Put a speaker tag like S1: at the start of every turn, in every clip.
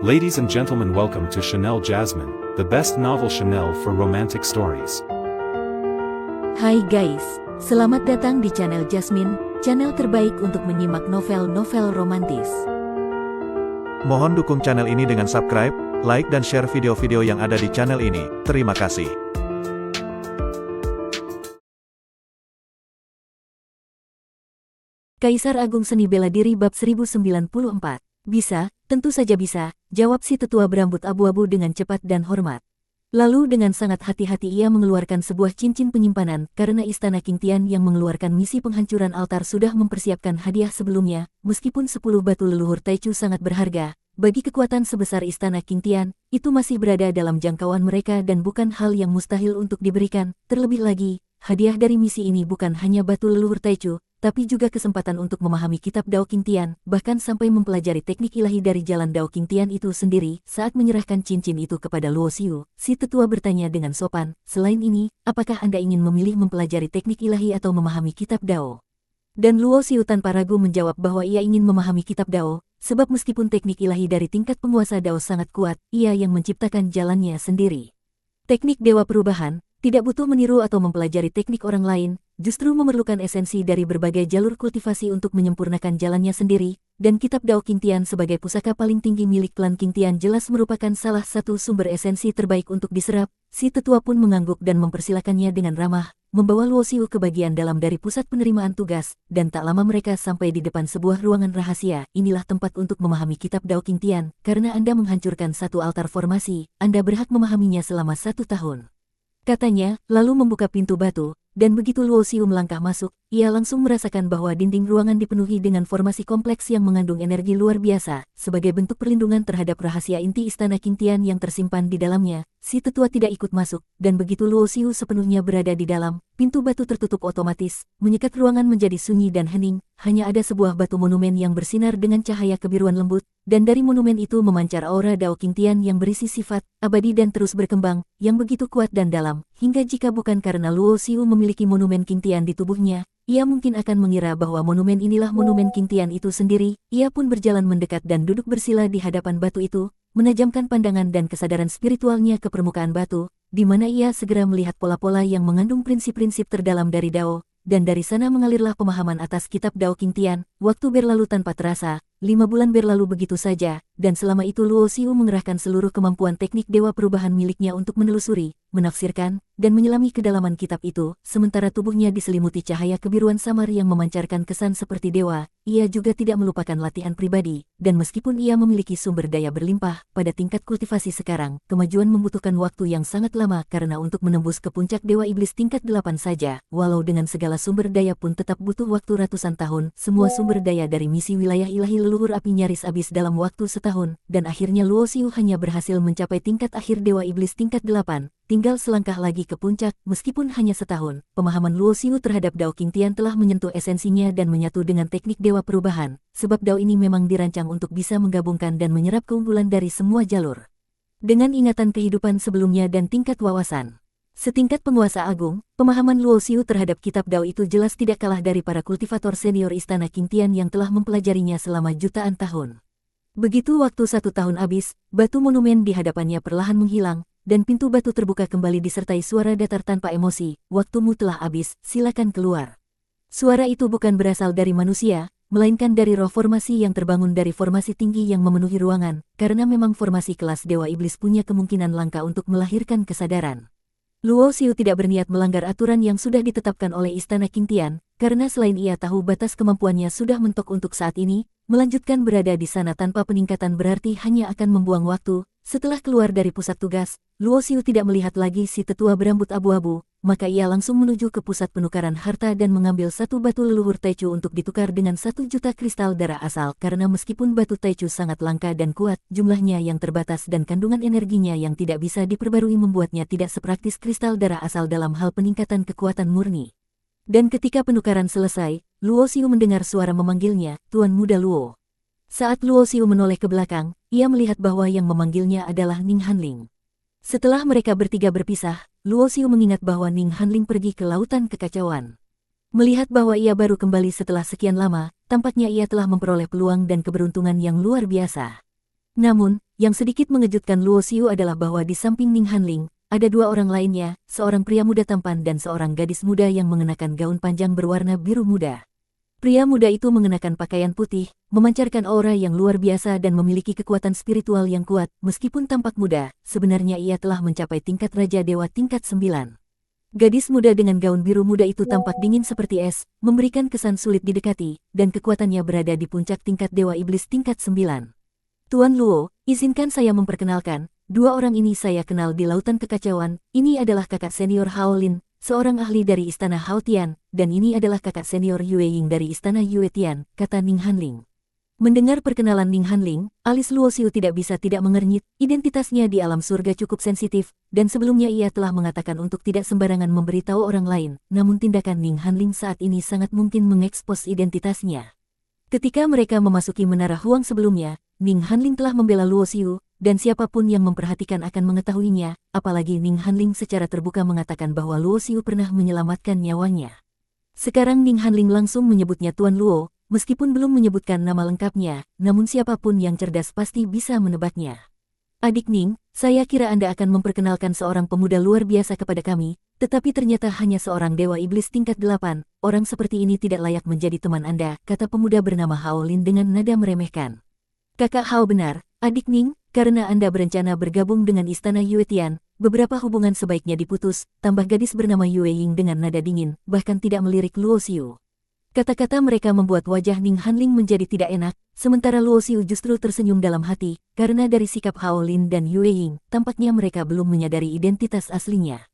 S1: Ladies and gentlemen, welcome to Chanel Jasmine, the best novel Chanel for romantic stories.
S2: Hai guys, selamat datang di channel Jasmine, channel terbaik untuk menyimak novel-novel romantis.
S3: Mohon dukung channel ini dengan subscribe, like dan share video-video yang ada di channel ini. Terima kasih.
S2: Kaisar Agung Seni Bela Diri bab 1094. Bisa, tentu saja bisa, jawab si tetua berambut abu-abu dengan cepat dan hormat. Lalu dengan sangat hati-hati ia mengeluarkan sebuah cincin penyimpanan karena Istana King Tian yang mengeluarkan misi penghancuran altar sudah mempersiapkan hadiah sebelumnya. Meskipun 10 batu leluhur Taichu sangat berharga, bagi kekuatan sebesar Istana King Tian, itu masih berada dalam jangkauan mereka dan bukan hal yang mustahil untuk diberikan. Terlebih lagi, hadiah dari misi ini bukan hanya batu leluhur Taichu, tapi juga kesempatan untuk memahami kitab Dao King Tian, bahkan sampai mempelajari teknik ilahi dari jalan Dao King Tian itu sendiri. Saat menyerahkan cincin itu kepada Luo Xiu, si tetua bertanya dengan sopan, "Selain ini, apakah Anda ingin memilih mempelajari teknik ilahi atau memahami kitab Dao?" Dan Luo Xiu tanpa ragu menjawab bahwa ia ingin memahami kitab Dao, sebab meskipun teknik ilahi dari tingkat penguasa Dao sangat kuat, ia yang menciptakan jalannya sendiri. Teknik Dewa Perubahan tidak butuh meniru atau mempelajari teknik orang lain, justru memerlukan esensi dari berbagai jalur kultivasi untuk menyempurnakan jalannya sendiri, dan kitab Dao King Tian sebagai pusaka paling tinggi milik klan King Tian jelas merupakan salah satu sumber esensi terbaik untuk diserap. Si tetua pun mengangguk dan mempersilakannya dengan ramah, membawa Luo Xiu ke bagian dalam dari pusat penerimaan tugas, dan tak lama mereka sampai di depan sebuah ruangan rahasia. Inilah tempat untuk memahami kitab Dao King Tian, karena Anda menghancurkan satu altar formasi, Anda berhak memahaminya selama 1 tahun. Katanya, lalu membuka pintu batu, dan begitu Luo Xiu melangkah masuk, ia langsung merasakan bahwa dinding ruangan dipenuhi dengan formasi kompleks yang mengandung energi luar biasa, sebagai bentuk perlindungan terhadap rahasia inti Istana King Tian yang tersimpan di dalamnya. Si tetua tidak ikut masuk, dan begitu Luo Xiu sepenuhnya berada di dalam, pintu batu tertutup otomatis, menyekat ruangan menjadi sunyi dan hening. Hanya ada sebuah batu monumen yang bersinar dengan cahaya kebiruan lembut, dan dari monumen itu memancar aura Dao King Tian yang berisi sifat abadi dan terus berkembang, yang begitu kuat dan dalam, hingga jika bukan karena Luo Xiu memiliki monumen King Tian di tubuhnya, ia mungkin akan mengira bahwa monumen inilah monumen King Tian itu sendiri. Ia pun berjalan mendekat dan duduk bersila di hadapan batu itu, menajamkan pandangan dan kesadaran spiritualnya ke permukaan batu, di mana ia segera melihat pola-pola yang mengandung prinsip-prinsip terdalam dari Dao, dan dari sana mengalirlah pemahaman atas kitab Dao King Tian. Waktu berlalu tanpa terasa, 5 bulan berlalu begitu saja, dan selama itu Luo Xiu mengerahkan seluruh kemampuan teknik Dewa Perubahan miliknya untuk menelusuri, menafsirkan, dan menyelami kedalaman kitab itu. Sementara tubuhnya diselimuti cahaya kebiruan samar yang memancarkan kesan seperti dewa, ia juga tidak melupakan latihan pribadi, dan meskipun ia memiliki sumber daya berlimpah, pada tingkat kultivasi sekarang, kemajuan membutuhkan waktu yang sangat lama karena untuk menembus ke puncak Dewa Iblis tingkat 8 saja, walau dengan segala sumber daya pun tetap butuh waktu ratusan tahun. Semua sumber daya dari misi wilayah ilahi leluhur api nyaris habis dalam waktu setahun, dan akhirnya Luo Xiu hanya berhasil mencapai tingkat akhir Dewa Iblis tingkat 8. Tinggal selangkah lagi ke puncak. Meskipun hanya setahun, pemahaman Luo Xiu terhadap Dao King Tian telah menyentuh esensinya dan menyatu dengan teknik Dewa Perubahan, sebab Dao ini memang dirancang untuk bisa menggabungkan dan menyerap keunggulan dari semua jalur. Dengan ingatan kehidupan sebelumnya dan tingkat wawasan setingkat penguasa agung, pemahaman Luo Xiu terhadap kitab Dao itu jelas tidak kalah dari para kultivator senior Istana King Tian yang telah mempelajarinya selama jutaan tahun. Begitu waktu 1 tahun habis, batu monumen di hadapannya perlahan menghilang, dan pintu batu terbuka kembali disertai suara datar tanpa emosi, "Waktumu telah habis, silakan keluar." Suara itu bukan berasal dari manusia, melainkan dari roh formasi yang terbangun dari formasi tinggi yang memenuhi ruangan, karena memang formasi kelas Dewa Iblis punya kemungkinan langka untuk melahirkan kesadaran. Luo Xiu tidak berniat melanggar aturan yang sudah ditetapkan oleh Istana King Tian, karena selain ia tahu batas kemampuannya sudah mentok untuk saat ini, melanjutkan berada di sana tanpa peningkatan berarti hanya akan membuang waktu. Setelah keluar dari pusat tugas, Luo Xiu tidak melihat lagi si tetua berambut abu-abu, maka ia langsung menuju ke pusat penukaran harta dan mengambil 1 batu leluhur Taichu untuk ditukar dengan 1 juta kristal darah asal. Karena meskipun batu Taichu sangat langka dan kuat, jumlahnya yang terbatas dan kandungan energinya yang tidak bisa diperbarui membuatnya tidak sepraktis kristal darah asal dalam hal peningkatan kekuatan murni. Dan ketika penukaran selesai, Luo Xiu mendengar suara memanggilnya, "Tuan Muda Luo." Saat Luo Xiu menoleh ke belakang, ia melihat bahwa yang memanggilnya adalah Ning Hanling. Setelah mereka bertiga berpisah, Luo Xiu mengingat bahwa Ning Hanling pergi ke lautan kekacauan. Melihat bahwa ia baru kembali setelah sekian lama, tampaknya ia telah memperoleh peluang dan keberuntungan yang luar biasa. Namun, yang sedikit mengejutkan Luo Xiu adalah bahwa di samping Ning Hanling, ada dua orang lainnya, seorang pria muda tampan dan seorang gadis muda yang mengenakan gaun panjang berwarna biru muda. Pria muda itu mengenakan pakaian putih, memancarkan aura yang luar biasa dan memiliki kekuatan spiritual yang kuat. Meskipun tampak muda, sebenarnya ia telah mencapai tingkat Raja Dewa tingkat 9. Gadis muda dengan gaun biru muda itu tampak dingin seperti es, memberikan kesan sulit didekati, dan kekuatannya berada di puncak tingkat Dewa Iblis tingkat 9. Tuan Luo, izinkan saya memperkenalkan, dua orang ini saya kenal di Lautan Kekacauan. Ini adalah kakak senior Hao Lin, seorang ahli dari Istana Hao Tian, dan ini adalah kakak senior Yue Ying dari Istana Yue Tian, kata Ning Hanling. Mendengar perkenalan Ning Hanling, alis Luo Xiu tidak bisa tidak mengernyit. Identitasnya di alam surga cukup sensitif, dan sebelumnya ia telah mengatakan untuk tidak sembarangan memberitahu orang lain, namun tindakan Ning Hanling saat ini sangat mungkin mengekspos identitasnya. Ketika mereka memasuki Menara Huang sebelumnya, Ning Hanling telah membela Luo Xiu, dan siapapun yang memperhatikan akan mengetahuinya, apalagi Ning Hanling secara terbuka mengatakan bahwa Luo Xiu pernah menyelamatkan nyawanya. Sekarang Ning Hanling langsung menyebutnya Tuan Luo, meskipun belum menyebutkan nama lengkapnya, namun siapapun yang cerdas pasti bisa menebaknya. Adik Ning, saya kira Anda akan memperkenalkan seorang pemuda luar biasa kepada kami, tetapi ternyata hanya seorang Dewa Iblis tingkat 8, orang seperti ini tidak layak menjadi teman Anda, kata pemuda bernama Hao Lin dengan nada meremehkan. Kakak Hao benar, adik Ning, karena Anda berencana bergabung dengan Istana Yue Tian, beberapa hubungan sebaiknya diputus, tambah gadis bernama Yue Ying dengan nada dingin, bahkan tidak melirik Luo Xiu. Kata-kata mereka membuat wajah Ning Hanling menjadi tidak enak, sementara Luo Xiu justru tersenyum dalam hati, karena dari sikap Hao Lin dan Yue Ying, tampaknya mereka belum menyadari identitas aslinya.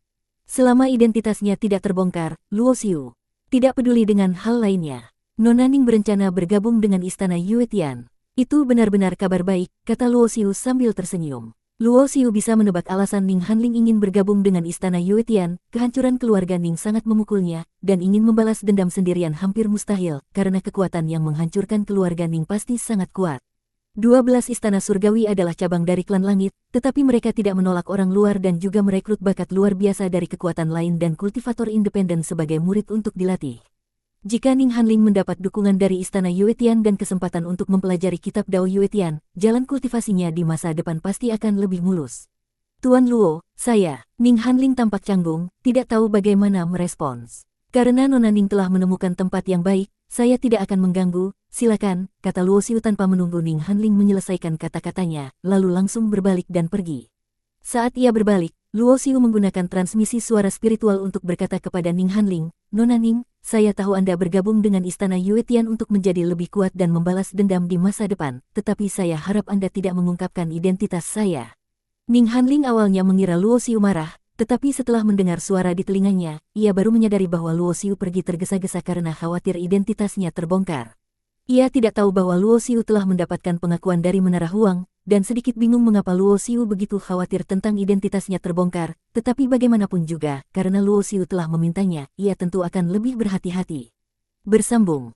S2: Selama identitasnya tidak terbongkar, Luo Xiu tidak peduli dengan hal lainnya. Nona Ning berencana bergabung dengan Istana Yue Tian. Itu benar-benar kabar baik, kata Luo Xiu sambil tersenyum. Luo Xiu bisa menebak alasan Ning Hanling ingin bergabung dengan Istana Yue Tian. Kehancuran keluarga Ning sangat memukulnya, dan ingin membalas dendam sendirian hampir mustahil, karena kekuatan yang menghancurkan keluarga Ning pasti sangat kuat. 12 istana surgawi adalah cabang dari klan langit, tetapi mereka tidak menolak orang luar dan juga merekrut bakat luar biasa dari kekuatan lain dan kultivator independen sebagai murid untuk dilatih. Jika Ning Hanling mendapat dukungan dari Istana Yue Tian dan kesempatan untuk mempelajari kitab Dao Yue Tian, jalan kultivasinya di masa depan pasti akan lebih mulus. Tuan Luo, saya, Ning Hanling tampak canggung, tidak tahu bagaimana merespons. Karena Nona Ning telah menemukan tempat yang baik, saya tidak akan mengganggu, silakan, kata Luo Xiu tanpa menunggu Ning Hanling menyelesaikan kata-katanya, lalu langsung berbalik dan pergi. Saat ia berbalik, Luo Xiu menggunakan transmisi suara spiritual untuk berkata kepada Ning Hanling, Nona Ning, saya tahu Anda bergabung dengan Istana Yue Tian untuk menjadi lebih kuat dan membalas dendam di masa depan, tetapi saya harap Anda tidak mengungkapkan identitas saya. Ning Hanling awalnya mengira Luo Xiu marah, tetapi setelah mendengar suara di telinganya, ia baru menyadari bahwa Luo Xiu pergi tergesa-gesa karena khawatir identitasnya terbongkar. Ia tidak tahu bahwa Luo Xiu telah mendapatkan pengakuan dari Menara Huang, dan sedikit bingung mengapa Luo Xiu begitu khawatir tentang identitasnya terbongkar, tetapi bagaimanapun juga, karena Luo Xiu telah memintanya, ia tentu akan lebih berhati-hati. Bersambung.